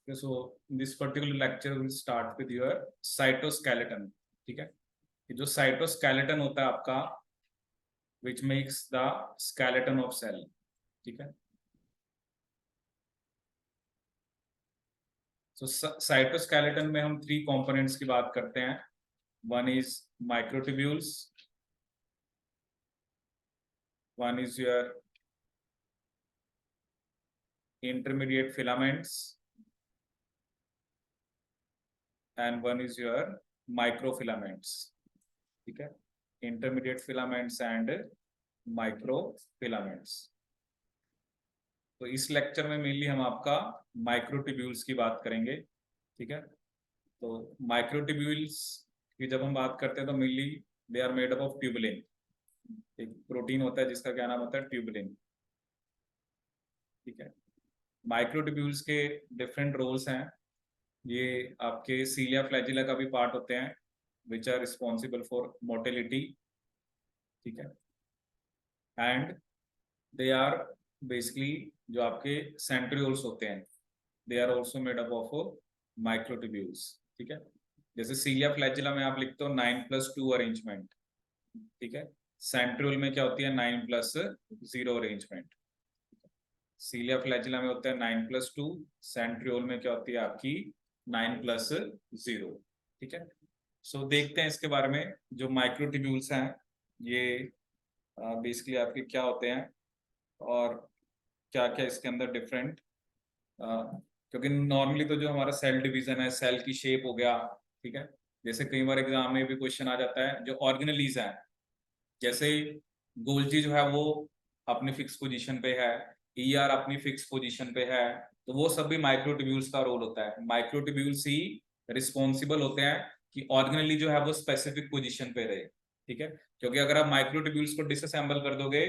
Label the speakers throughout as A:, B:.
A: So this particular lecture will start with your cytoskeleton. ठीक है, कि जो cytoskeleton होता है आपका, which makes the skeleton of cell. ठीक है, so cytoskeleton में हम 3 components की बात करते हैं. One is microtubules, one is your intermediate filaments, and one is your microfilaments. ठीक है, intermediate filaments and microfilaments. तो इस लेक्चर में मेनली हम आपका माइक्रोट्यूब्यूल्स की बात करेंगे. ठीक है, तो माइक्रोट्यूब्यूल्स की जब हम बात करते हैं तो mainly they are made up of tubulin. एक प्रोटीन होता है जिसका क्या नाम होता है, ट्यूबुलिन. ठीक है, माइक्रोट्यूब्यूल्स के डिफरेंट रोल्स हैं. ये आपके सीलिया फ्लैजिला का भी पार्ट होते हैं, which are responsible for motility. ठीक है, एंड दे आर बेसिकली जो आपके सेंट्रियोल्स होते हैं, they are also made up of microtubules. ठीक है, जैसे सीलिया फ्लैजिला में आप लिखते हो 9+2 अरेंजमेंट. ठीक है, सेंट्रियोल में क्या होती है, 9+0 अरेंजमेंट. सीलिया फ्लैजिला में होता है 9+2, सेंट्रियोल में क्या होती है आपकी 9+0. ठीक है, सो देखते हैं इसके बारे में. जो माइक्रोट्यूब्यूल्स हैं ये बेसिकली आपके क्या होते हैं और क्या क्या इसके अंदर डिफरेंट, क्योंकि नॉर्मली तो जो हमारा सेल डिवीजन है, सेल की शेप हो गया. ठीक है, जैसे कई बार एग्जाम में भी क्वेश्चन आ जाता है, जो ऑर्गेनेलीज है, जैसे गोल्जी जो है वो अपनी फिक्स पोजीशन पे है, ईआर अपनी फिक्स पोजीशन पे है, तो वो सब भी माइक्रोट्यूब्यूल्स का रोल होता है. माइक्रोट्यूब्यूल्स ही रिस्पॉन्सिबल होते हैं कि ऑर्गेनेली जो है वो स्पेसिफिक पोजीशन पे रहे. ठीक है, क्योंकि अगर आप माइक्रोट्यूब्यूल्स को डिसअसेंबल कर दोगे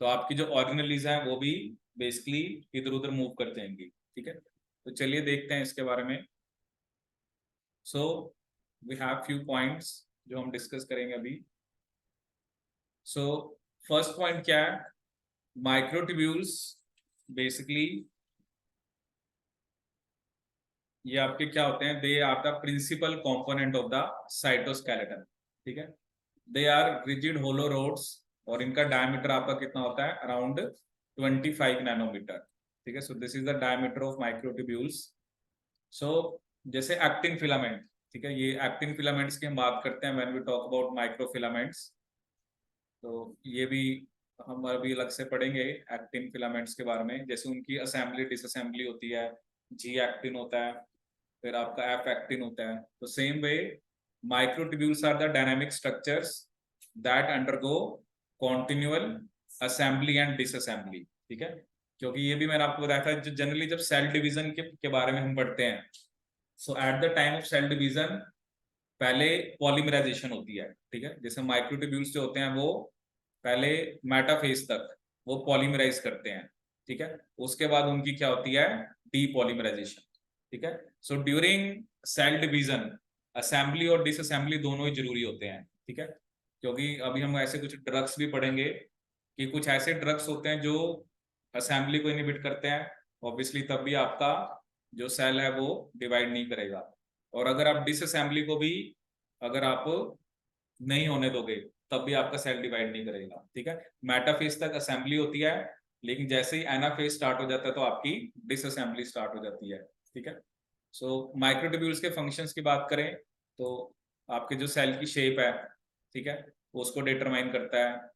A: तो आपकी जो ऑर्गेनेलीज हैं वो भी बेसिकली इधर उधर मूव कर जाएंगी. ठीक है, तो चलिए देखते हैं इसके बारे में. So we have few points जो हम डिस्कस करेंगे अभी. सो फर्स्ट पॉइंट क्या है, माइक्रोट्यूब्यूल्स बेसिकली ये आपके क्या होते हैं, they are the principal component of the cytoskeleton. ठीक है, they are rigid hollow rods और इनका डायमीटर आपका कितना होता है, अराउंड 25 नैनोमीटर. ठीक है, so this is the diameter of microtubules. So जैसे एक्टिन फिलामेंट, ठीक है, ये एक्टिन फिलामेंट्स की हम बात करते हैं when we talk about microfilaments. तो ये भी हम अभी अलग से पढ़ेंगे एक्टिन फिलामेंट्स के बारे में, जैसे उनकी असेंबली डिसअसेंबली होती है. जी एक्टिन होता है, फिर आपका एफ एक्टिन होता है. तो same way microtubules are the dynamic structures that undergo continual assembly and disassembly. ठीक है, क्योंकि ये भी मैंने आपको बताया था, जो जनरली जब सेल डिवीजन के बारे में हम पढ़ते हैं, so at the time of cell division पहले पॉलीमराइजेशन होती है. ठीक है, जैसे माइक्रोट्यूब्यूल्स जो होते हैं वो पहले मेटाफेज तक वो पॉलीमराइज करते हैं. ठीक है, उसके बाद उनकी क्या होती है, डीपॉलीमराइजेशन. ठीक है, so during cell division assembly और डिसअसेंबली दोनों ही जरूरी होते हैं. ठीक है, क्योंकि अभी हम ऐसे कुछ ड्रग्स भी पढ़ेंगे कि कुछ ऐसे ड्रग्स होते हैं जो असेंबली को इनहिबिट करते हैं, ऑब्वियसली तब भी आपका जो सेल है वो डिवाइड नहीं करेगा. और अगर आप डिसअसेंबली को भी अगर आप नहीं होने दोगे तब भी आपका सेल डिवाइड नहीं करेगा. ठीक है, मेटाफेज तक असेंबली होती है, लेकिन जैसे ही एनाफेज स्टार्ट हो जाता है तो आपकी डिसअसेंबली स्टार्ट हो जाती है. ठीक है, सो माइक्रोट्यूब्यूल्स के फंक्शंस की बात करें तो आपके जो सेल की शेप है, ठीक है, उसको डिटरमाइन करता है.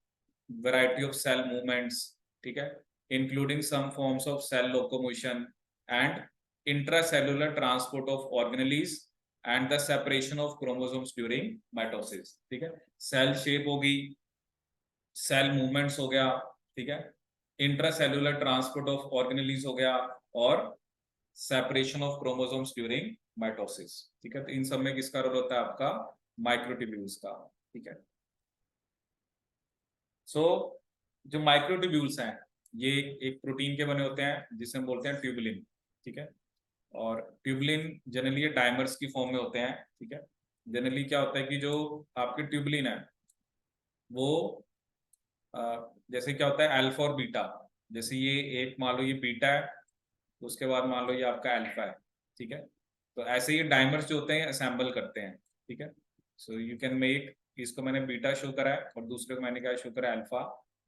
A: वैरायटी ऑफ सेल मूवमेंट्स, ठीक है, including some forms of cell locomotion and intracellular transport of organelles and the separation of chromosomes during mitosis. ठीक है, सेल शेप होगी, सेल मूवमेंट्स हो गया, ठीक है, इंट्रासेलुलर ट्रांसपोर्ट ऑफ ऑर्गेनेलीज हो गया, और separation of chromosomes during mitosis. ठीक है, तो इन सब में किसका रोल होता है, आपका माइक्रोट्यूब्यूल्स का. ठीक है, सो जो माइक्रोट्यूब्यूल्स हैं ये एक प्रोटीन के बने होते हैं जिसे हम बोलते हैं ट्यूबुलिन. ठीक है, और ट्यूबुलिन जनरली ये डायमर्स की फॉर्म में होते हैं. ठीक है, जनरली क्या होता है कि जो आपके ट्यूबुलिन है वो जैसे क्या होता है अल्फा और बीटा, जैसे ये एक मान लो ये बीटा है, उसके बाद मान लो ये आपका अल्फा है. ठीक है। तो ऐसे ये डाइमर्स जो होते हैं असेंबल करते हैं, ठीक है। सो यू कैन मेक, इसको मैंने बीटा शो करा है और दूसरे को मैंने क्या शो करा है, अल्फा।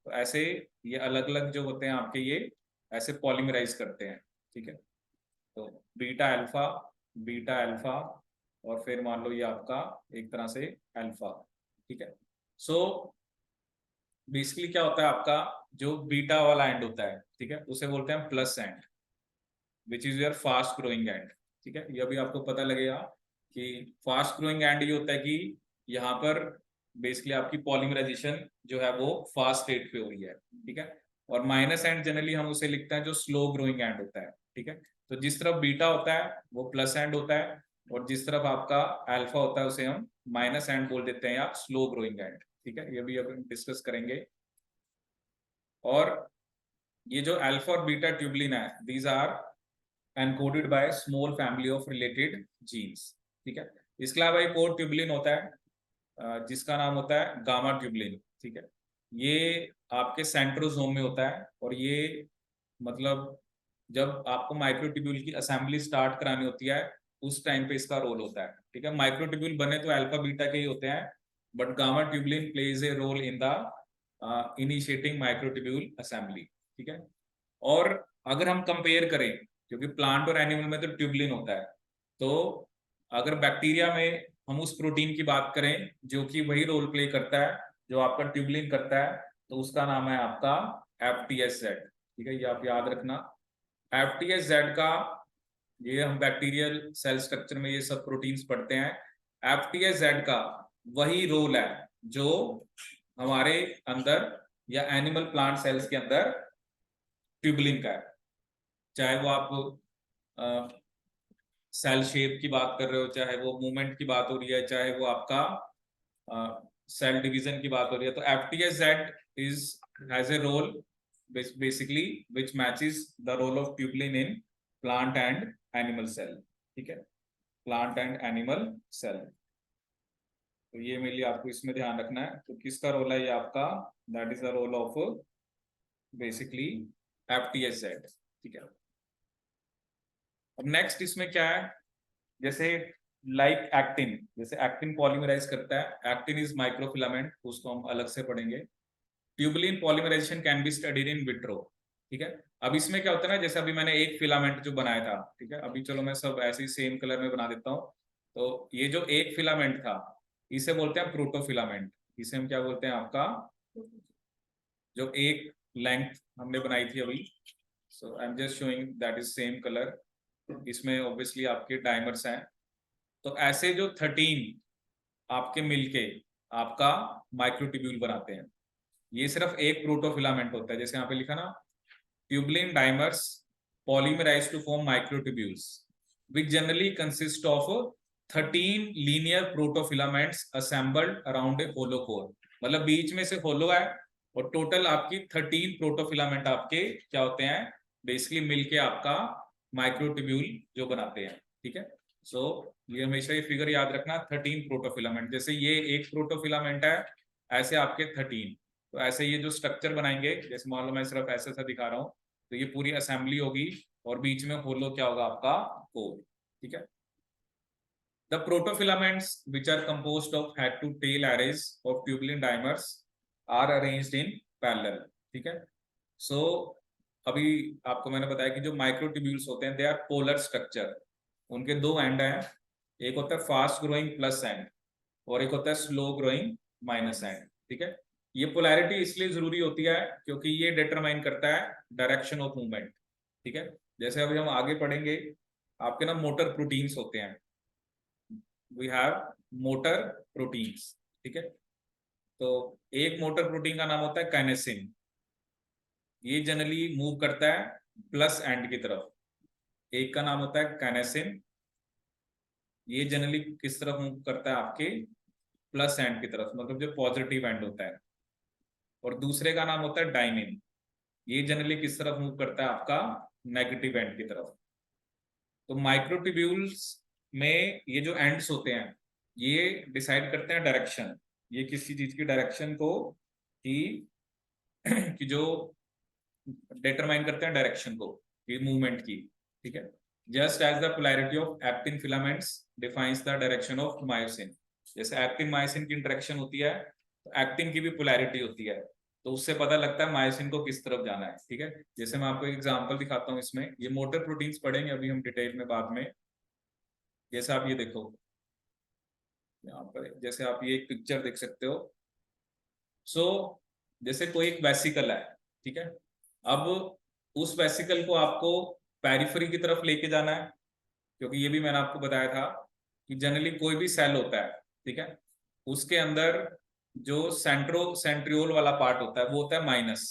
A: तो ऐसे ये अलग अलग जो होते हैं आपके, ये ऐसे पॉलीमराइज करते हैं, ठीक है। तो बीटा अल्फा और फिर मान लो ये आपका एक तरह से अल्फा, ठीक है। सो बेसिकली क्या होता है आपका, जो बीटा वाला एंड होता है, ठीक है, उसे बोलते हैं plus and, which is your fast growing and, ठीक है। ये अभी आपको पता लगेगा कि फास्ट ग्रोइंग एंड ये होता है कि यहाँ पर बेसिकली आपकी पॉलीमराइजेशन जो है वो फास्ट रेट पे हो रही है, ठीक है। और माइनस एंड जनरली हम उसे लिखते हैं जो स्लो ग्रोइंग एंड होता है, ठीक है। तो जिस तरफ बीटा होता है वो प्लस एंड होता है, और जिस तरफ आपका अल्फा होता है उसे हम माइनस एंड बोल देते हैं या स्लो ग्रोइंग एंड, ठीक है। ये भी अब डिस्कस करेंगे। और ये जो अल्फा और बीटा ट्यूबलिन है, these are encoded by small family of related genes, ठीक है। इसके अलावा एक और ट्यूबलिन होता है जिसका नाम होता है गामा ट्यूबलिन, ठीक है। ये आपके सेंट्रोसोम में होता है, और ये मतलब जब आपको माइक्रोट्यूब्यूल की असेंबली स्टार्ट करानी होती है उस टाइम पे इसका रोल होता है, ठीक है। माइक्रोट्यूब्यूल बने तो अल्फा बीटा के ही होते हैं, but gamma tubulin plays a role in the initiating microtubule assembly, ठीक है। और अगर हम कंपेयर करें, क्योंकि प्लांट और एनिमल में तो ट्यूबलिन होता है, तो अगर बैक्टीरिया में हम उस प्रोटीन की बात करें जो कि वही रोल प्ले करता है जो आपका ट्यूबलिन करता है, तो उसका नाम है आपका FTSZ, ठीक है। ये आप याद रखना, FTSZ का, ये हम बैक्टीरियल सेल स्ट्रक्चर में ये सब प्रोटीन्स पढ़ते हैं। FTSZ का वही रोल है जो हमारे अंदर या एनिमल प्लांट सेल्स के अंदर ट्यूबलिन का है। चाहे वो आप सेल शेप की बात कर रहे हो, चाहे वो मूवमेंट की बात हो रही है, चाहे वो आपका सेल डिवीजन की बात हो रही है, तो FTSZ is has a role basically which matches the role of tubulin in plant and animal cell, ठीक है। प्लांट एंड एनिमल सेल, तो ये मेनली आपको इसमें ध्यान रखना है। तो किसका रोल है ये आपका, that is the role of basically FTSZ, ठीक है। अब नेक्स्ट इसमें क्या है, जैसे लाइक एक्टिन, जैसे एक्टिन पॉलीमराइज करता है, एक्टिन इज माइक्रोफिलामेंट, उसको हम अलग से पढ़ेंगे। Tubulin polymerization can be studied in vitro, ठीक है। अब इसमें क्या होता है ना, जैसे अभी मैंने एक फिलामेंट जो बनाया था, ठीक है, अभी चलो मैं सब ऐसे ही सेम कलर में बना देता हूँ। तो ये जो एक फिलामेंट था इसे बोलते हैं प्रोटोफिलामेंट, इसे हम क्या बोलते हैं आपका, जो एक लेंथ हमने बनाई थी अभी। So I am just showing that is same colour, इसमें ऑब्वियसली आपके डाइमर्स हैं। तो ऐसे जो 13 आपके मिलके आपका माइक्रोट्यूब्यूल बनाते हैं। ये सिर्फ एक प्रोटोफिलामेंट होता है, जैसे यहाँ पे लिखा ना, tubulin dimers polymerise to form microtubules which generally consist of 13 linear protofilaments assembled around a hollow core. मतलब बीच में से होलो है, और टोटल आपकी 13 प्रोटोफिलामेंट आपके क्या होते हैं, बेसिकली मिलके आपका माइक्रोट्यूब्यूल जो बनाते हैं, ठीक है। सो ये हमेशा ये फिगर याद रखना, 13 प्रोटोफिलामेंट, जैसे ये एक प्रोटोफिलामेंट है, ऐसे आपके 13। तो ऐसे ये जो स्ट्रक्चर बनाएंगे, जैसे मान लो मैं सिर्फ ऐसा सा दिखा रहा हूँ, तो ये पूरी असेंबली होगी, और बीच में होलो क्या होगा आपका, कोर, ठीक है। The protofilaments, which are composed of head to tail arrays of tubulin dimers, are arranged in parallel, ठीक है। So अभी आपको मैंने बताया कि जो माइक्रोट्यूब्यूल्स होते हैं दे आर पोलर स्ट्रक्चर, उनके दो एंड हैं, एक होता है फास्ट ग्रोइंग प्लस एंड, और एक होता है स्लो ग्रोइंग माइनस एंड, ठीक है। ये पोलैरिटी इसलिए जरूरी होती है क्योंकि ये डिटरमाइन करता है डायरेक्शन ऑफ मूवमेंट, ठीक है। जैसे अभी हम आगे पढ़ेंगे, आपके ना मोटर प्रोटीन्स होते हैं, वी हैव मोटर प्रोटीन्स, ठीक है। तो एक मोटर प्रोटीन का नाम होता है काइनेसिन, ये जनरली मूव करता है प्लस एंड की तरफ। एक का नाम होता है काइनेसिन, ये जनरली किस तरफ मूव करता है आपके, प्लस एंड की तरफ, मतलब जो पॉजिटिव एंड होता है। और दूसरे का नाम होता है डाइमिन, ये जनरली किस तरफ मूव करता है आपका, नेगेटिव एंड की तरफ। तो माइक्रोट्यूब्यूल्स में ये जो एंड्स होते हैं ये डिसाइड करते हैं डायरेक्शन, ये किसी चीज की डायरेक्शन को कि कि जो डिटरमाइन करते हैं डायरेक्शन को, ये मूवमेंट की, ठीक है। Just as the polarity of actin filaments defines the direction of myosin. जैसे एक्टिन मायोसिन की इंटरेक्शन होती है तो एक्टिन की भी पोलैरिटी होती है, तो उससे पता लगता है मायोसिन को किस तरफ जाना है। ठीक है, जैसे मैं आपको एक एग्जांपल दिखाता हूँ इसमें, ये मोटर प्रोटीन्स पढ़ेंगे अभी हम डिटेल में बाद में। जैसे आप ये देखो यहाँ पर, जैसे आप ये एक पिक्चर देख सकते हो। सो जैसे कोई एक वेसिकल है, ठीक है, अब उस वेसिकल को आपको पेरिफेरी की तरफ लेके जाना है, क्योंकि ये भी मैंने आपको बताया था कि जनरली कोई भी सेल होता है, ठीक है, उसके अंदर जो सेंट्रियोल वाला पार्ट होता है वो होता है माइनस,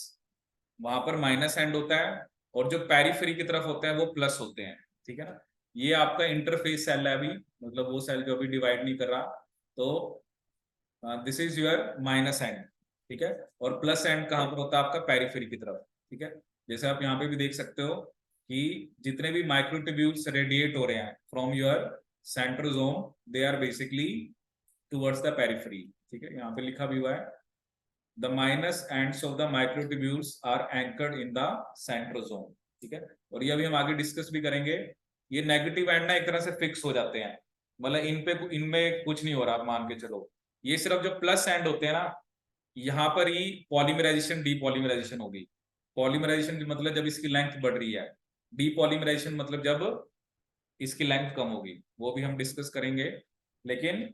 A: वहां पर माइनस एंड होता है, और जो पेरिफेरी की तरफ होते हैं वो प्लस होते हैं। ठीक है ना, ये आपका इंटरफेस सेल है अभी, मतलब वो सेल जो अभी डिवाइड नहीं कर रहा, तो this is your minus and. ठीक है, और प्लस एंड कहाँ पर होता है आपका पेरिफेरी की तरफ। ठीक है, जैसे आप यहाँ पे भी देख सकते हो कि जितने भी माइक्रोट्यूब्यूल्स रेडिएट हो रहे हैं from your centrosome, they are basically towards the periphery. ठीक है, यहाँ पे लिखा भी हुआ है the minus ends of the microtubules are anchored in the centrosome. ठीक है, और ये अभी हम आगे डिस्कस भी करेंगे। ये नेगेटिव एंड ना एक तरह से फिक्स हो जाते हैं, मतलब इनमें कुछ नहीं हो रहा, आप मान के चलो। ये सिर्फ जो प्लस एंड होते हैं ना, यहाँ पर ही पॉलीमराइजेशन डीपॉलीमराइजेशन होगी। पॉलीमराइजेशन मतलब जब इसकी लेंथ बढ़ रही है, डीपॉलीमराइजेशन मतलब जब इसकी लेंथ कम होगी, वो भी हम डिस्कस करेंगे। लेकिन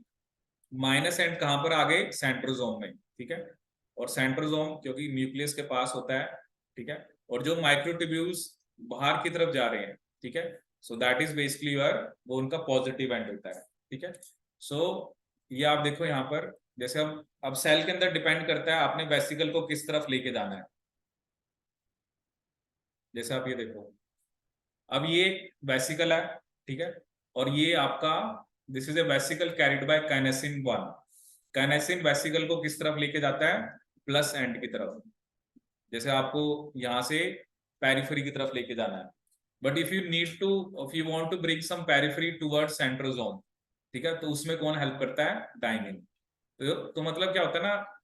A: माइनस एंड कहां पर आ गए, सेंट्रोसोम में। ठीक है, और सेंट्रोसोम क्योंकि न्यूक्लियस के पास होता है। ठीक है, और जो माइक्रोट्यूब्यूल्स बाहर की तरफ जा रहे हैं, ठीक है, so that is basically your, वो उनका पॉजिटिव एंड होता है। ठीक है, सो ये आप देखो यहाँ पर, जैसे अब सेल के अंदर डिपेंड करता है आपने वेसिकल को किस तरफ लेके जाना है। जैसे आप ये देखो, अब ये वेसिकल है, ठीक है, और ये आपका this is a vesicle carried by काइनेसिन 1। काइनेसिन vesicle को किस तरफ लेके जाता है, प्लस एंड की तरफ। जैसे आपको यहाँ से पेरिफेरी की तरफ लेके जाना है, but if you want to bring some periphery towards centrosome, ठीक है, तो उसमें कौन हेल्प करता है, डाइनिन। तो मतलब क्या होता है ना,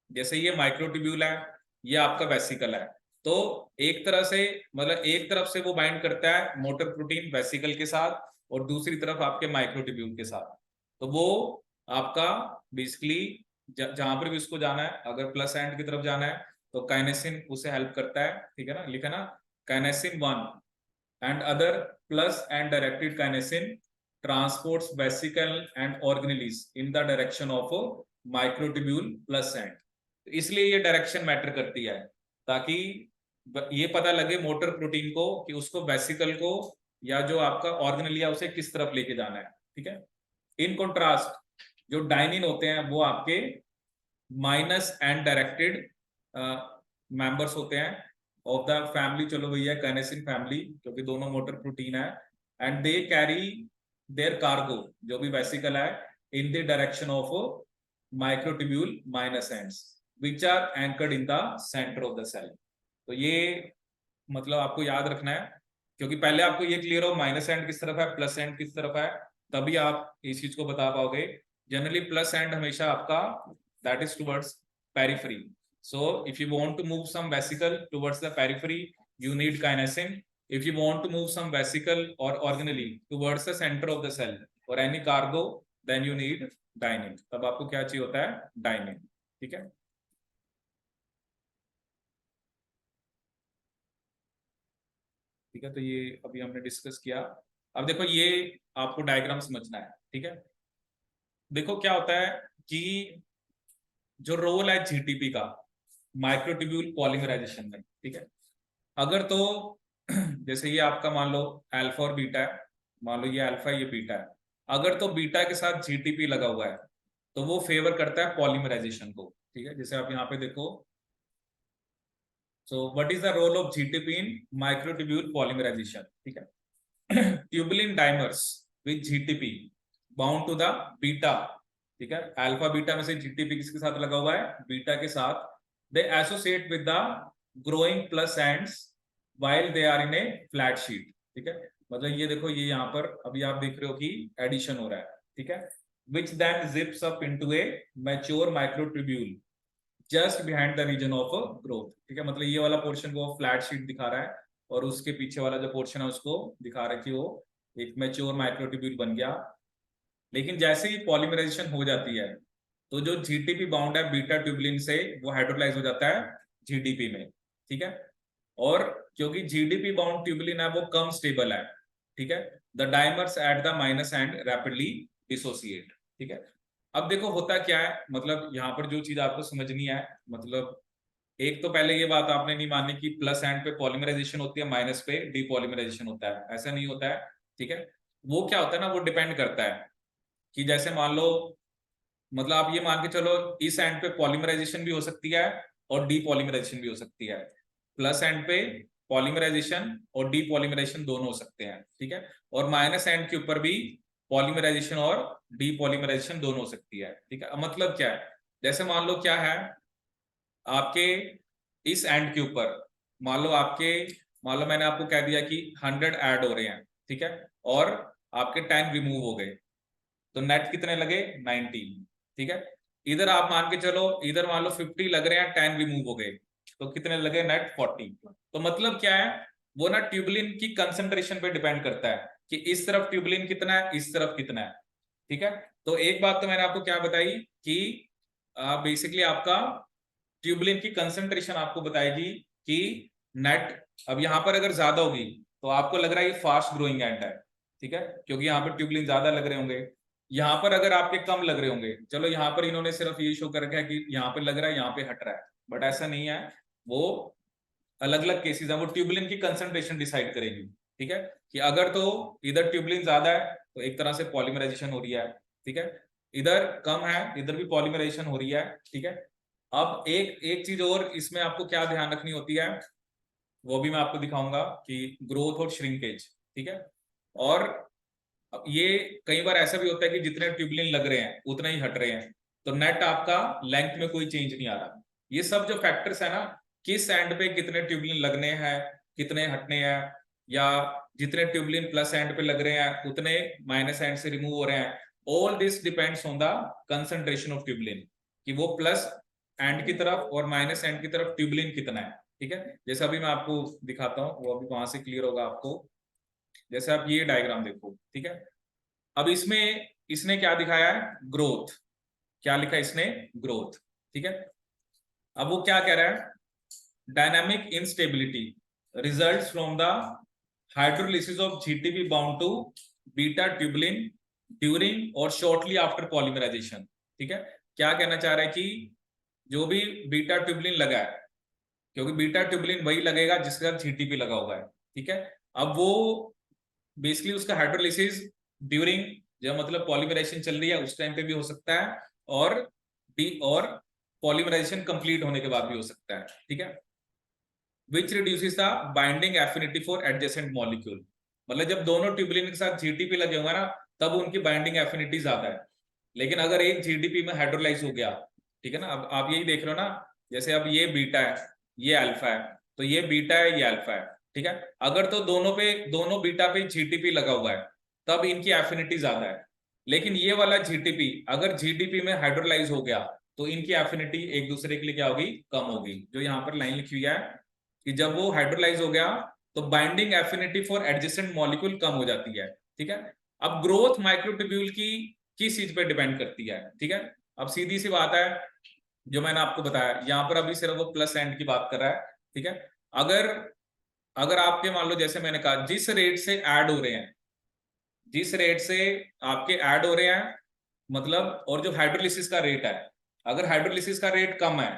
A: जैसे ये माइक्रोट्यूब्यूल है, ये आपका वेसिकल है, तो एक तरह से, मतलब एक तरफ से वो बाइंड करता है मोटर प्रोटीन वेसिकल के साथ, और दूसरी तरफ आपके माइक्रोट्यूब्यूल के साथ। तो वो आपका बेसिकली जहां पर भी उसको जाना है, अगर प्लस एंड की तरफ जाना है तो काइनेसिन उसे हेल्प करता है। ठीक है ना, लिखा ना, काइनेसिन 1 and other plus and directed kinesin transports vesicle and organelles in the direction of microtubule plus end। तो इसलिए ये डायरेक्शन मैटर करती है, ताकि ये पता लगे मोटर प्रोटीन को कि उसको वेसिकल को या जो आपका ऑर्गेनेल है उसे किस तरफ लेके जाना है। ठीक है, इन कॉन्ट्रास्ट जो डाइनिन होते हैं वो आपके माइनस एंड डायरेक्टेड मेंबर्स होते हैं ऑफ द फैमिली, चलो भैया काइनेसिन फैमिली, क्योंकि दोनों मोटर प्रोटीन है, and they carry their cargo, जो भी वेसिकल है, in the direction of microtubule minus ends which are anchored in the centre of the cell. तो ये मतलब आपको याद रखना है, क्योंकि पहले आपको ये क्लियर हो माइनस एंड किस तरफ है, प्लस एंड किस तरफ है, तभी आप इस चीज को बता पाओगे। जनरली प्लस एंड हमेशा आपका that is towards periphery. So if you want to move some vesicle towards the periphery, you need kinesin. If you want to move some vesicle or organelle towards the center of the cell or any cargo, then you need dynein। तब आपको क्या चाहिए होता है, dynein। ठीक है, ठीक है, तो ये अभी हमने डिस्कस किया। अब देखो ये आपको डायग्राम समझना है। ठीक है, देखो क्या होता है कि जो रोल है जीटीपी का माइक्रोट्यूब्यूल पॉलीमराइजेशन में, ठीक है, अगर तो जैसे ये आपका मान लो अल्फा और बीटा है, मान लो ये अल्फा ये बीटा है, अगर तो बीटा के साथ जीटीपी लगा हुआ है तो वो फेवर करता है पॉलीमराइजेशन को। ठीक है, जैसे आप यहाँ पे देखो, so what is the role of GTP in microtubule polymerization. ठीक है, tubulin dimers with GTP bound to the beta. ठीक है, अल्फा बीटा में से जीटीपी किसके साथ लगा हुआ है, बीटा के साथ। They associate with the growing plus ends while they are in a flat sheet। ठीक है, मतलब ये देखो, ये यहाँ पर अभी आप देख रहे हो कि एडिशन हो रहा है। ठीक है, which then zips up into a mature microtubule just behind the region of growth। ठीक है, मतलब ये वाला पोर्शन को फ्लैट शीट दिखा रहा है, और उसके पीछे वाला जो पोर्शन है उसको दिखा रहे कि वो एक मैच्योर माइक्रोट्यूब्यूल बन गया। लेकिन जैसे ही पॉलीमराइजेशन हो जाती है तो जो जीटीपी बाउंड है बीटा ट्यूबलिन से वो हाइड्रोलाइज हो जाता है जीडीपी में, ठीक है। और क्योंकि जीडीपी बाउंड ट्यूबलिन है वो कम स्टेबल है, ठीक है, the dimers at the minus and rapidly dissociate, ठीक है। अब देखो होता क्या है, मतलब यहाँ पर जो चीज आपको समझनी है, मतलब एक तो पहले ये बात आपने नहीं माननी कि प्लस एंड पे पॉलीमराइजेशन होती है, माइनस पे डीपॉलीमराइजेशन होता है, ऐसा नहीं होता है, ठीक है। वो क्या होता है ना, वो डिपेंड करता है कि जैसे मान लो, मतलब आप ये मान के चलो इस एंड पे पॉलीमराइजेशन भी हो सकती है और डीपॉलीमराइजेशन भी हो सकती है, प्लस एंड पे पॉलीमराइजेशन और डीपॉलीमराइजेशन दोनों हो सकते हैं, ठीक है। और माइनस एंड के ऊपर भी पॉलीमराइजेशन और डीपॉलीमराइजेशन दोनों हो सकती है, ठीक है। मतलब क्या है, जैसे मान लो क्या है, आपके इस एंड के ऊपर मान लो मैंने आपको कह दिया कि 100 ऐड हो रहे हैं, ठीक है, और आपके 10 रिमूव हो गए, तो नेट कितने लगे 90, ठीक है। इधर आप मान के चलो, इधर मान लो 50 लग रहे हैं, 10 रिमूव हो गए, तो कितने लगे नेट 40। तो मतलब क्या है, वो ना ट्यूबलिन की कंसंट्रेशन पे डिपेंड करता है कि इस तरफ ट्यूबलिन कितना है, इस तरफ कितना है, ठीक है। तो एक बात तो मैंने आपको क्या बताई कि बेसिकली आपका ट्यूबलिन की कंसंट्रेशन आपको बताएगी कि नेट, अब यहां पर अगर ज्यादा होगी तो आपको लग रहा है ये फास्ट ग्रोइंग एंड है, ठीक है, क्योंकि यहाँ पर ट्यूबलिन ज्यादा लग रहे होंगे। यहाँ पर अगर आपके कम लग रहे होंगे, चलो यहाँ पर इन्होंने सिर्फ ये शो कर रखा है कि यहाँ पे लग रहा है, यहाँ पे हट रहा है, बट ऐसा नहीं है, वो अलग अलग केसेस है, वो ट्यूबलिन की कंसंट्रेशन डिसाइड करेगी, ठीक है। कि अगर तो इधर ट्यूबलिन ज्यादा है तो एक तरह से पॉलीमराइजेशन हो रही है, ठीक है, इधर कम है इधर भी पॉलीमराइजेशन हो रही है, ठीक है। अब एक एक चीज और इसमें आपको क्या ध्यान रखनी होती है, वो भी मैं आपको दिखाऊंगा कि ग्रोथ और श्रिंकेज, ठीक है। और अब ये कई बार ऐसा भी होता है कि जितने ट्यूबलिन लग रहे हैं उतना ही हट रहे हैं, तो नेट आपका लेंथ में कोई चेंज नहीं आ रहा। ये सब जो फैक्टर्स है ना, किस एंड पे कितने ट्यूबलिन लगने हैं, कितने हटने हैं, या जितने ट्यूबलिन प्लस एंड पे लग रहे हैं उतने माइनस एंड से रिमूव हो रहे हैं, all this depends on the concentration of tubulin, कि वो प्लस एंड की तरफ और माइनस एंड की तरफ ट्यूबलिन कितना है, ठीक है। जैसे अभी मैं आपको दिखाता हूँ, वो अभी वहां से क्लियर होगा आपको। जैसे आप ये डायग्राम देखो, ठीक है, अब इसमें इसने क्या दिखाया है, ग्रोथ, क्या लिखा है इसने, ग्रोथ, ठीक है। अब वो क्या कह रहा है, dynamic instability results from the hydrolysis of GTP bound to beta tubulin during और शॉर्टली आफ्टर पॉलीमराइजेशन, ठीक है। क्या कहना चाह रहा है कि जो भी बीटा ट्यूबलिन लगा है, क्योंकि बीटा ट्यूबलिन वही लगेगा जिसके साथ जीटीपी लगा हुआ है, ठीक है। अब वो बेसिकली उसका हाइड्रोलिसिस ड्यूरिंग, जब मतलब पॉलीमराइजेशन चल रही है उस टाइम पे भी हो सकता है, और और पॉलीमराइजेशन कंप्लीट होने के बाद भी हो सकता है, ठीक है। Which reduces the binding affinity for adjacent molecule, मतलब जब दोनों ट्यूबलिन के साथ जीटीपी लगे होंगे ना तब उनकी बाइंडिंग एफिनिटी ज्यादा है। लेकिन अगर एक जीटीपी में हाइड्रोलाइज हो गया, ठीक है ना, अब आप यही देख रहे हो ना, जैसे अब ये बीटा है ये अल्फा है, तो ये बीटा है ये अल्फा है, ठीक है। अगर तो दोनों बीटा पे जीटीपी लगा हुआ है तब इनकी एफिनिटी ज्यादा है। लेकिन ये वाला जीटीपी अगर जीडीपी में हाइड्रोलाइज हो गया तो इनकी एफिनिटी एक दूसरे के लिए क्या होगी, कम होगी। जो यहाँ पर लाइन लिखी हुई है कि जब वो हाइड्रोलाइज हो गया तो binding affinity for adjacent molecule कम हो जाती है, ठीक है। अब ग्रोथ माइक्रोट्यूब्यूल की किस चीज पे डिपेंड करती है, ठीक है। अब सीधी सी बात है, जो मैंने आपको बताया यहाँ पर अभी सिर्फ वो प्लस एंड की बात कर रहा है, ठीक है। अगर अगर आपके मान लो जैसे मैंने कहा जिस रेट से ऐड हो रहे हैं, जिस रेट से आपके ऐड हो रहे हैं, मतलब और जो हाइड्रोलिसिस का रेट है, अगर हाइड्रोलिसिस का रेट कम है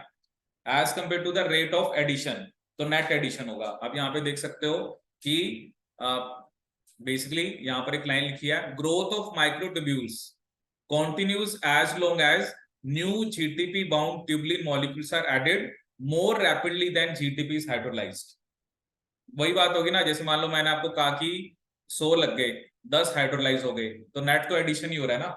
A: as compare to the rate of addition, तो नेट एडिशन होगा। आप यहाँ पे देख सकते हो कि बेसिकली यहाँ पर एक लाइन लिखी है, growth of microtubules continues as long as new GTP bound tubulin molecules are added more rapidly than GTP is hydrolyzed। वही बात होगी ना, जैसे मान लो मैंने आपको कहा कि 100 लग गए 10 हाइड्रोलाइज हो गए, तो नेट तो एडिशन ही हो रहा है ना,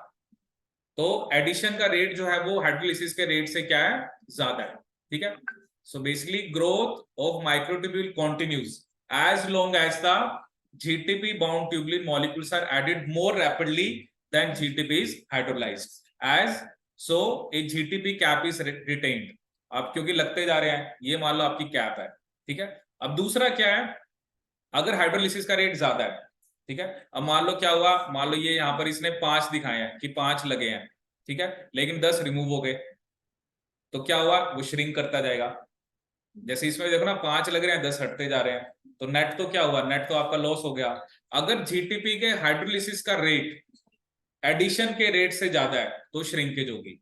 A: तो एडिशन का रेट जो है वो हाइड्रोलिसिस के रेट से क्या है, ज्यादा है, ठीक है। So basically growth of microtubule continues as long as the GTP bound tubulin molecules are added more rapidly than GTP is hydrolyzed, as so a GTP cap is retained। आप क्योंकि लगते जा रहे हैं, ये मान लो आपकी कैप है, ठीक है। अब दूसरा क्या है, अगर हाइड्रोलिसिस का रेट ज्यादा है, ठीक है, अब मान लो क्या हुआ, मान लो ये यहाँ पर इसने 5 दिखाए हैं कि 5 लगे हैं, ठीक है, लेकिन 10 रिमूव हो गए, तो क्या हुआ, वो श्रिंक करता जाएगा। जैसे इसमें देखो ना 5 लग रहे हैं, 10 हटते जा रहे हैं, तो नेट तो क्या हुआ, नेट तो आपका लॉस हो गया। अगर जीटीपी के हाइड्रोलिसिस का रेट एडिशन के रेट से ज्यादा है तो श्रिंकेज होगी।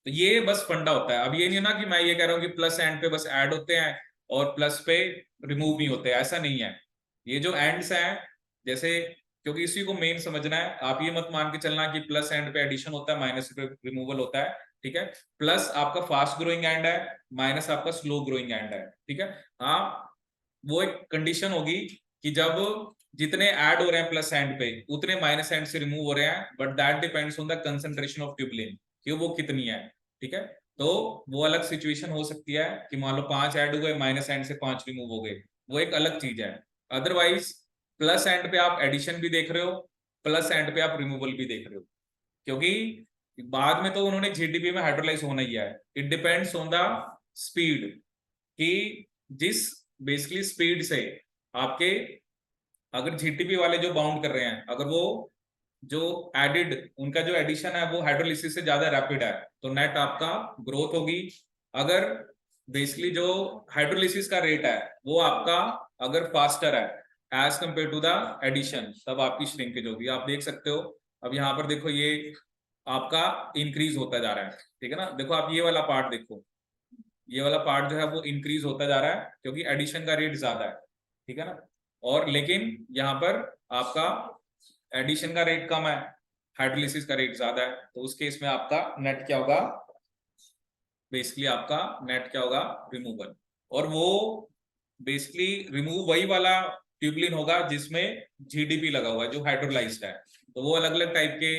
A: तो ये बस फंडा होता है। अब ये नहीं ना कि मैं ये कह रहा हूँ कि प्लस एंड पे बस ऐड होते हैं और प्लस पे रिमूव नहीं होते, ऐसा नहीं है। ये जो एंड्स हैं, जैसे, क्योंकि इसी को मेन समझना है, आप ये मत मान के चलना कि प्लस एंड पे एडिशन होता है, माइनस पे रिमूवल होता है, ठीक है। प्लस आपका फास्ट ग्रोइंग एंड है, माइनस आपका स्लो ग्रोइंग एंड है, ठीक है। हाँ, वो एक कंडीशन होगी कि जब जितने ऐड हो रहे हैं प्लस एंड पे उतने माइनस एंड से रिमूव हो रहे हैं, but that depends on the concentration of tubulin कि वो कितनी है, ठीक है। तो वो अलग सिचुएशन हो सकती है कि मान लो 5 ऐड हो गए, माइनस एंड से 5 रिमूव हो गए, वो एक अलग चीज है। अदरवाइज प्लस एंड पे आप एडिशन भी देख रहे हो, प्लस एंड पे आप रिमूवल भी देख रहे हो, क्योंकि बाद में तो उन्होंने जीडीपी में हाइड्रोलाइज होना ही है। It depends on the speed, कि जिस बेसिकली स्पीड से आपके, अगर जीटीपी वाले जो बाउंड कर रहे हैं, अगर वो जो एडिड, उनका जो एडिशन है वो हाइड्रोलिसिस से ज्यादा रैपिड है, तो नेट आपका ग्रोथ होगी। अगर बेसिकली जो हाइड्रोलिसिस का रेट है वो आपका अगर फास्टर है as compare to the addition, तब आपकी श्रिंकेज होगी। आप देख सकते हो, अब यहाँ पर देखो ये आपका इंक्रीज होता जा रहा है, ठीक है ना। देखो आप ये वाला पार्ट देखो, ये वाला पार्ट जो है वो इंक्रीज होता जा रहा है क्योंकि एडिशन का रेट ज्यादा है, ठीक है ना। और लेकिन यहाँ पर आपका एडिशन का रेट कम है, हाइड्रोलिसिस का रेट ज्यादा है, तो उस केस में आपका नेट क्या होगा, बेसिकली आपका नेट क्या होगा, रिमूवल। और वो बेसिकली रिमूव वही वाला ट्यूबलिन होगा जिसमें जीडीपी लगा हुआ है, जो हाइड्रोलाइज्ड है। तो वो अलग अलग टाइप के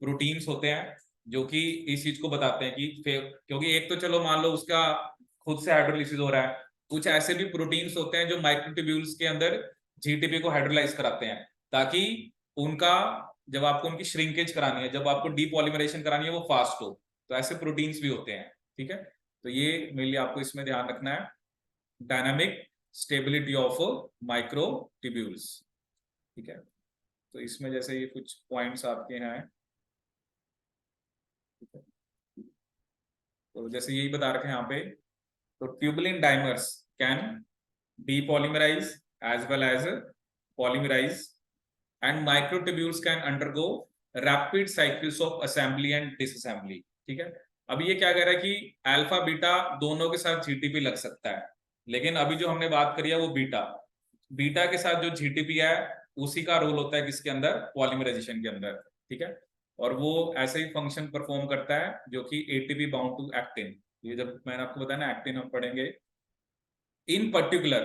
A: प्रोटीन्स होते हैं जो कि इस चीज को बताते हैं कि क्योंकि एक तो चलो मान लो उसका खुद से हाइड्रोलिसिस हो रहा है, कुछ ऐसे भी प्रोटीन्स होते हैं जो माइक्रोट्यूब्यूल्स के अंदर जीटीपी को हाइड्रोलाइज कराते हैं, ताकि उनका, जब आपको उनकी श्रिंकेज करानी है, जब आपको डीपॉलीमराइजेशन करानी है, वो फास्ट हो। तो ऐसे प्रोटीन्स भी होते हैं, ठीक है। तो ये मेनली आपको इसमें ध्यान रखना है, डायनामिक स्टेबिलिटी ऑफ माइक्रोट्यूब्यूल्स, ठीक है। तो इसमें जैसे ये कुछ पॉइंट्स आपके हैं, तो जैसे यही बता रखे हैं यहाँ पे, तो tubulin dimers can depolymerize as well as polymerize, and microtubules can undergo rapid cycles of assembly and disassembly, ठीक है। अब ये क्या कह रहा है कि अल्फा बीटा दोनों के साथ जीटीपी लग सकता है, लेकिन अभी जो हमने बात करी है वो बीटा, बीटा के साथ जो जीटीपी है उसी का रोल होता है किसके अंदर, पॉलीमराइजेशन के अंदर, ठीक है। और वो ऐसे ही फंक्शन परफॉर्म करता है जो कि एटीपी बाउंड टू एक्टिन, ये जब मैंने आपको बताया ना एक्टिन हम पढ़ेंगे। In particular,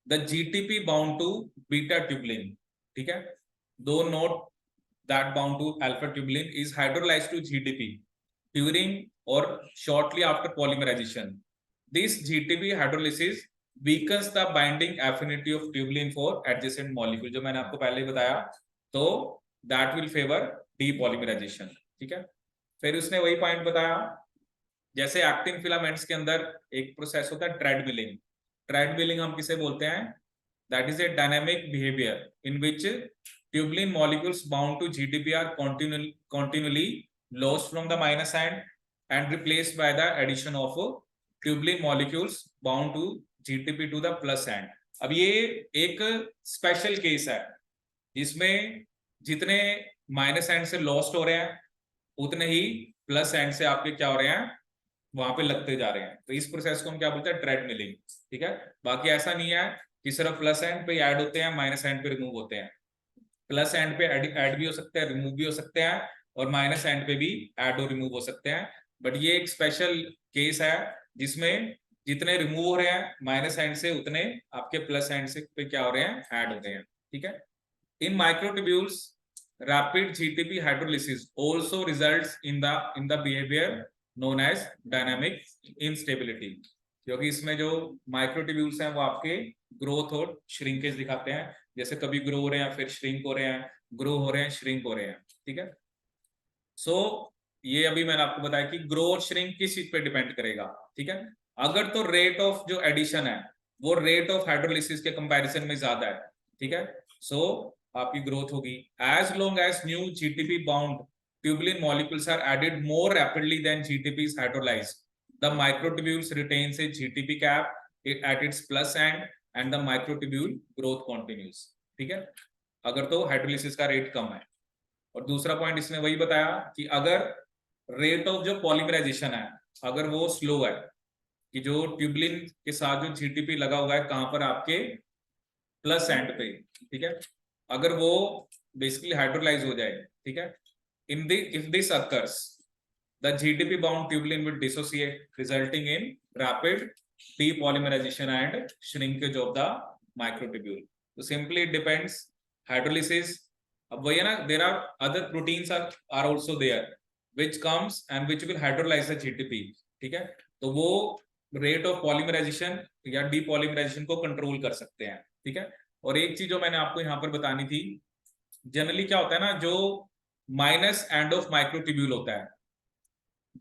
A: the GTP bound to beta tubulin, ठीक है, though not that bound to alpha tubulin, is hydrolyzed to GTP during or shortly after polymerization. This GTP hydrolysis weakens the binding affinity of tubulin for adjacent molecule, जो मैंने आपको पहले ही बताया, तो that will favor depolymerization, ठीक है। फिर उसने वही पॉइंट बताया, जैसे एक्टिन फिलामेंट्स के अंदर एक प्रोसेस होता है ट्रेडमिलिंग। ट्रेडमिलिंग हम किसे बोलते हैं, that is a dynamic behaviour in which tubulin molecules bound to GTP are continually lost from the minus end and replaced by the addition of tubulin molecules bound to GTP to the plus end. अब ये एक special case है जिसमें जितने minus and से lost हो रहे हैं उतने ही प्लस एंड से आपके क्या हो रहे हैं, वहां पे लगते जा रहे हैं। तो इस प्रोसेस को हम क्या बोलते हैं, ट्रेडमिलिंग, ठीक है। बाकी ऐसा नहीं है कि सिर्फ प्लस एंड पे ऐड होते हैं, माइनस एंड पे रिमूव होते हैं। प्लस एंड पे ऐड भी हो सकते हैं, रिमूव भी हो सकते हैं, और माइनस एंड पे भी ऐड और रिमूव हो सकते हैं। बट ये एक स्पेशल केस है जिसमें जितने रिमूव हो रहे हैं माइनस एंड से उतने आपके प्लस एंड से पे क्या हो रहे हैं, ऐड हो रहे हैं, ठीक है। इन microtubules rapid GTP hydrolysis also results in the behavior known as dynamic instability, क्योंकि इसमें जो माइक्रोट्यूब्यूल्स हैं वो आपके ग्रोथ और श्रिंकेज दिखाते हैं, जैसे कभी ग्रो हो रहे हैं फिर श्रिंक हो रहे हैं, ग्रो हो रहे हैं श्रिंक हो रहे हैं, ठीक है। सो ये अभी मैंने आपको बताया कि ग्रो और श्रिंक किस चीज पे डिपेंड करेगा, ठीक है। अगर तो रेट ऑफ जो एडिशन है वो रेट ऑफ हाइड्रोलिसिस के कंपैरिजन में ज्यादा है, ठीक है। सो आपकी ग्रोथ होगी as long as new GTP bound tubulin molecules are added more rapidly than GTP is hydrolysed, the microtubules retains a GTP cap at its plus end and the microtubule growth continues, ठीक है, अगर तो hydrolysis का rate कम है। और दूसरा point इसने वही बताया कि अगर रेट ऑफ जो पॉलीमराइजेशन है अगर वो स्लो है, कि जो ट्यूबलिन के साथ जो जीटीपी लगा हुआ है कहां पर, आपके प्लस एंड पे, ठीक है, अगर वो बेसिकली हाइड्रोलाइज हो जाए, ठीक है, in the if this occurs the GTP bound tubulin will dissociate resulting in rapid depolymerization and shrinkage of the microtubule. So simply it depends hydrolysis. अब वही है ना, there are other proteins are also there which comes and which will hydrolyze the GTP, ठीक है, तो वो rate of polymerization या depolymerisation को कंट्रोल कर सकते हैं, ठीक है। और एक चीज जो मैंने आपको यहाँ पर बतानी थी, जनरली क्या होता है ना, जो माइनस एंड ऑफ माइक्रोट्यूब्यूल होता है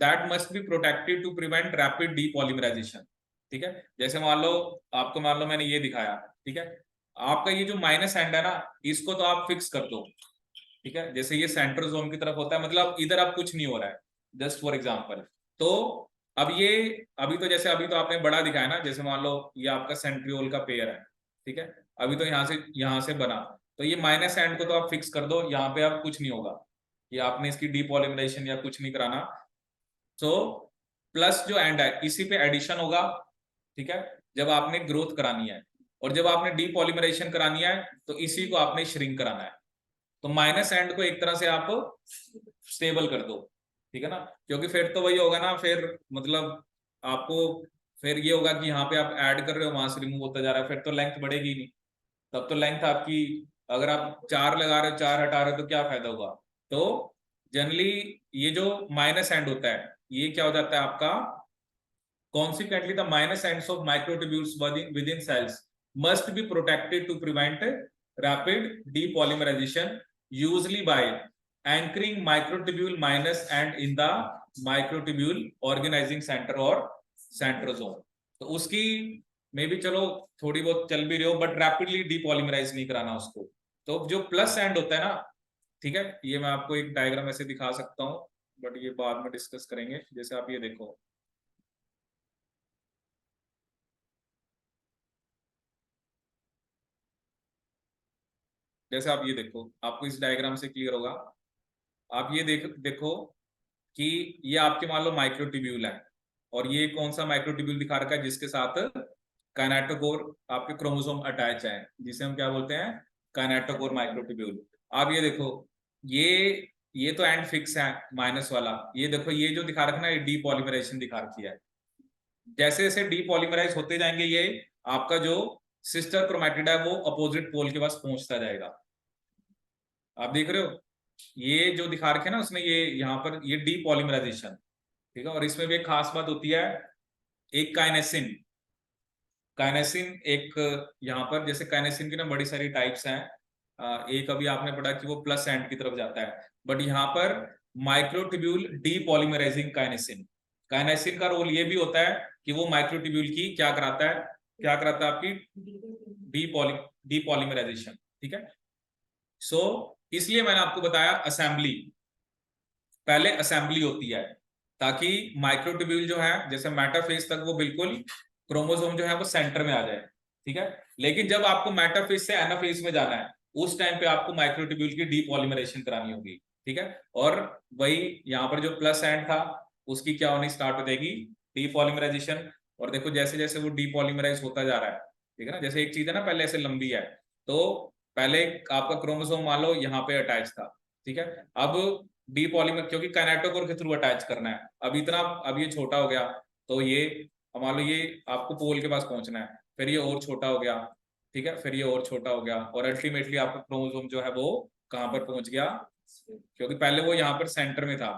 A: that must be protected to prevent rapid depolymerization, ठीक है। जैसे मान लो आपको, मान लो मैंने ये दिखाया, ठीक है, आपका ये जो माइनस एंड है ना, इसको तो आप फिक्स कर दो, ठीक है, जैसे ये सेंट्रोसोम की तरफ होता है, मतलब इधर अब कुछ नहीं हो रहा है, जस्ट फॉर एग्जांपल। तो अब ये, अभी तो जैसे अभी तो आपने बड़ा दिखाया ना, जैसे मान लो ये आपका सेंट्रियोल का पेयर है, ठीक है, अभी तो यहाँ से बना, तो ये माइनस एंड को तो आप फिक्स कर दो, यहाँ पे अब कुछ नहीं होगा, ये आपने इसकी डीपॉलीमराइजेशन या कुछ नहीं कराना। सो प्लस जो एंड है इसी पे एडिशन होगा, ठीक है, जब आपने ग्रोथ करानी है, और जब आपने डीपॉलीमराइजेशन करानी है तो इसी को आपने श्रिंक कराना है। तो माइनस एंड को एक तरह से आप स्टेबल कर दो, ठीक है ना, क्योंकि फिर तो वही होगा ना, फिर मतलब आपको फिर ये होगा कि यहाँ पे आप ऐड कर रहे हो, वहां से रिमूव होता जा रहा है, फिर तो लेंथ बढ़ेगी नहीं, तब तो लेंथ आपकी, अगर आप 4 लगा रहे हो 4 हटा रहे हो तो क्या फायदा होगा। तो जनरली ये जो माइनस एंड होता है ये क्या हो जाता है आपका, consequently the minus ends of microtubules within cells must be protected to prevent rapid depolymerization, usually by anchoring microtubule minus end in the microtubule organizing center or centrosome। तो उसकी मे भी चलो थोड़ी बहुत चल भी रही हो, बट रैपिडली डीपॉलीमराइज नहीं कराना उसको। तो जो प्लस एंड होता है ना, ठीक है, ये मैं आपको एक डायग्राम ऐसे दिखा सकता हूँ, बट ये बाद में डिस्कस करेंगे। जैसे आप ये देखो, जैसे आप ये देखो, आपको इस डायग्राम से क्लियर होगा, आप ये देखो कि ये आपके मान लो माइक्रोट्यूब्यूल है, और ये कौन सा माइक्रोट्यूब्यूल दिखा रखा है जिसके साथ काइनेटोकोर आपके क्रोमोसोम अटैच है, जिसे हम क्या बोलते हैं, काइनेटोकोर माइक्रोट्यूब्यूल। आप ये देखो, ये तो एंड फिक्स है माइनस वाला, ये देखो ये जो दिखा रखा है ना, ये डीपॉलीमराइजेशन दिखा रखी है। जैसे जैसे डीपॉलीमराइज होते जाएंगे ये आपका जो सिस्टर क्रोमैटिड है वो अपोजिट पोल के पास पहुंचता जाएगा। आप देख रहे हो ये जो दिखा रखे ना उसने, ये यहाँ पर ये डीपॉलीमराइजेशन, ठीक है। और इसमें भी एक खास बात होती है, एक काइनेसिन, काइनेसिन एक यहाँ पर, जैसे काइनेसिन की ना बड़ी सारी टाइप्स हैं, एक अभी आपने पढ़ा कि वो प्लस एंड की तरफ जाता है, बट यहाँ पर माइक्रोट्यूब्यूल डीपॉलीमराइजिंग काइनेसिन, काइनेसिन का रोल ये भी होता है कि वो माइक्रोट्यूब्यूल की क्या कराता है, क्या कराता है आपकी डीपॉलीमराइजेशन, ठीक है। सो इसलिए मैंने आपको बताया असेंबली, पहले असेंबली होती है ताकि माइक्रोट्यूब्यूल जो है जैसे मेटाफेज तक वो बिल्कुल क्रोमोसोम जो है वो सेंटर में आ जाए, ठीक है। लेकिन जब आपको मेटाफेज से एनाफेज में जाना है उस टाइम पे आपको माइक्रोट्यूब्यूल की डीपॉलीमराइजेशन करानी होगी, ठीक है। और वही यहाँ पर जो प्लस एंड था उसकी क्या होनी स्टार्ट हो जाएगी, डीपॉलीमराइजेशन। और देखो जैसे जैसे वो डीपॉलीमराइज होता जा रहा है, ठीक है ना, जैसे एक चीज है ना पहले ऐसे लंबी है, तो पहले आपका क्रोमोसोम मान लो यहाँ पे अटैच था, ठीक है, अब डीपॉलीमर क्योंकि काइनेटोकोर के थ्रू अटैच करना है, अब इतना, अब ये छोटा हो गया, तो ये मान लो ये आपको पोल के पास पहुंचना है, फिर ये और छोटा हो गया, ठीक है, फिर ये और छोटा हो गया, और अल्टीमेटली आपका क्रोमोसोम जो है वो कहाँ पर पहुंच गया, क्योंकि पहले वो यहाँ पर सेंटर में था।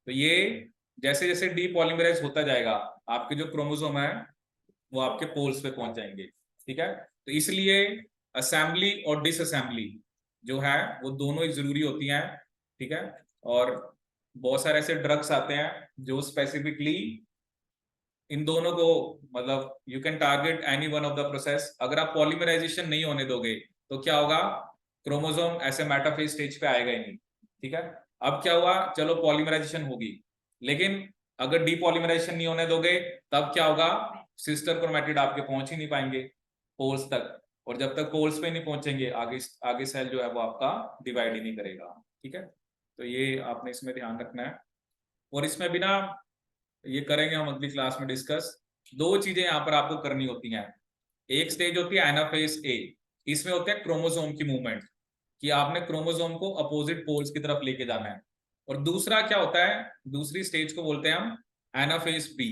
A: तो ये जैसे जैसे डीपॉलीमराइज होता जाएगा आपके जो क्रोमोसोम है वो आपके पोल्स पे पहुंच जाएंगे, ठीक है। तो इसलिए असेंबली और डिसअसेंबली जो है वो दोनों ही जरूरी होती हैं, ठीक है। और बहुत सारे ऐसे ड्रग्स आते हैं जो स्पेसिफिकली इन दोनों को मतलब you can target any one of the process. अगर आप पॉलीमराइजेशन नहीं होने दोगे तो क्या होगा, क्रोमोसोम ऐसे मेटाफेज स्टेज पे आएगा ही नहीं, ठीक है। अब क्या हुआ, चलो पॉलीमराइजेशन होगी, लेकिन अगर डीपॉलीमराइजेशन नहीं होने दोगे तब क्या होगा, सिस्टर क्रोमैटिड आपके पहुंच ही नहीं पाएंगे पोल्स तक, और जब तक पोल्स पे नहीं पहुंचेंगे आगे आगे सेल जो है वो आपका डिवाइड ही नहीं करेगा, ठीक है। तो ये आपने इसमें ध्यान रखना है। और इसमें भी ना, ये करेंगे हम अगली क्लास में डिस्कस, दो चीजें यहाँ पर आपको करनी होती हैं। एक स्टेज होती है एनाफेज ए, इसमें होते हैं क्रोमोसोम की मूवमेंट, कि आपने क्रोमोसोम को अपोजिट पोल्स की तरफ लेके जाना है। और दूसरा क्या होता है, दूसरी स्टेज को बोलते हैं हम एनाफेज बी।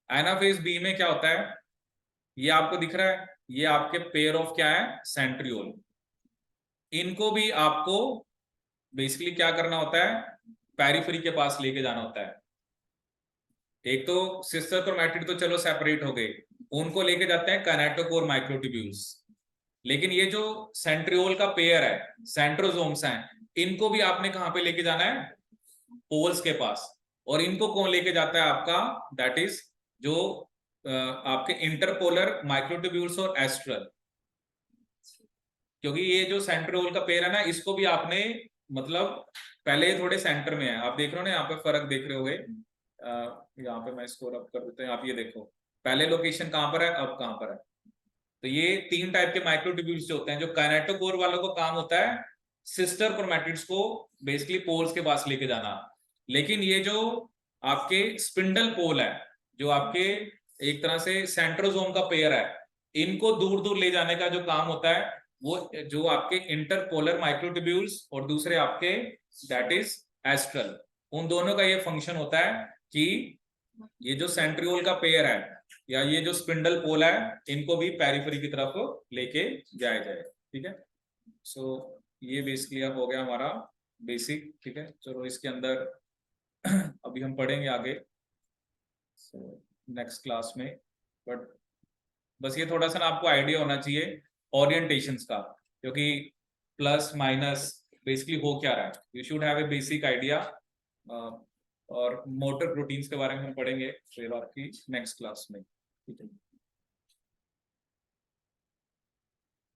A: एनाफेज बी में क्या होता है, ये आपको दिख रहा है, ये आपके पेयर ऑफ क्या है, सेंट्रियोल। इनको भी आपको बेसिकली क्या करना होता है, पेरिफेरी के पास लेके जाना होता है। एक तो सिस्टर क्रोमैटिड तो चलो सेपरेट हो गए, उनको लेके जाते हैं काइनेटोकोर माइक्रोट्यूब्यूल्स, लेकिन ये जो सेंट्रियोल का पेयर है, सेंट्रोसोम्स हैं, इनको भी आपने कहां पे लेके जाना है, पोल्स के पास। और इनको कौन लेके जाता है आपका, दैट इज जो आपके इंटरपोलर माइक्रोट्यूब्यूल्स और एस्ट्रल। क्योंकि ये जो सेंट्रियोल का पेयर है ना, इसको भी आपने मतलब पहले थोड़े सेंटर में है, आप देख रहे हो ना यहाँ पे फर्क देख रहे होगे, यहाँ पे मैं इसको रब कर देता हूँ, आप ये देखो पहले लोकेशन कहां पर है, अब कहां पर है। तो ये तीन टाइप के माइक्रोट्यूब्यूल्स जो होते हैं, जो काइनेटोकोर वालों को काम होता है सिस्टर क्रोमैटिड्स को बेसिकली पोल्स के पास लेके जाना। लेकिन ये जो आपके स्पिंडल पोल है, जो आपके एक तरह से सेंट्रोसोम का पेयर है, इनको दूर दूर ले जाने का जो काम होता है, वो जो आपके इंटरपोलर माइक्रोट्यूब्यूल्स और दूसरे आपके दैट इज एस्ट्रल, उन दोनों का ये फंक्शन होता है कि ये जो सेंट्रियोल का पेयर है या ये जो स्पिंडल पोल है, इनको भी पेरिफेरी की तरफ लेके जाया जाए, ठीक है। सो ये बेसिकली अब हो गया हमारा बेसिक, ठीक है। चलो इसके अंदर अभी हम पढ़ेंगे आगे नेक्स्ट क्लास में, बट बस ये थोड़ा सा ना आपको आइडिया होना चाहिए ओरिएंटेशंस का, क्योंकि प्लस माइनस बेसिकली हो क्या रहा है, you should have a basic idea. और मोटर प्रोटीन्स के बारे में हम पढ़ेंगे फिर आपकी नेक्स्ट क्लास में, ठीक है।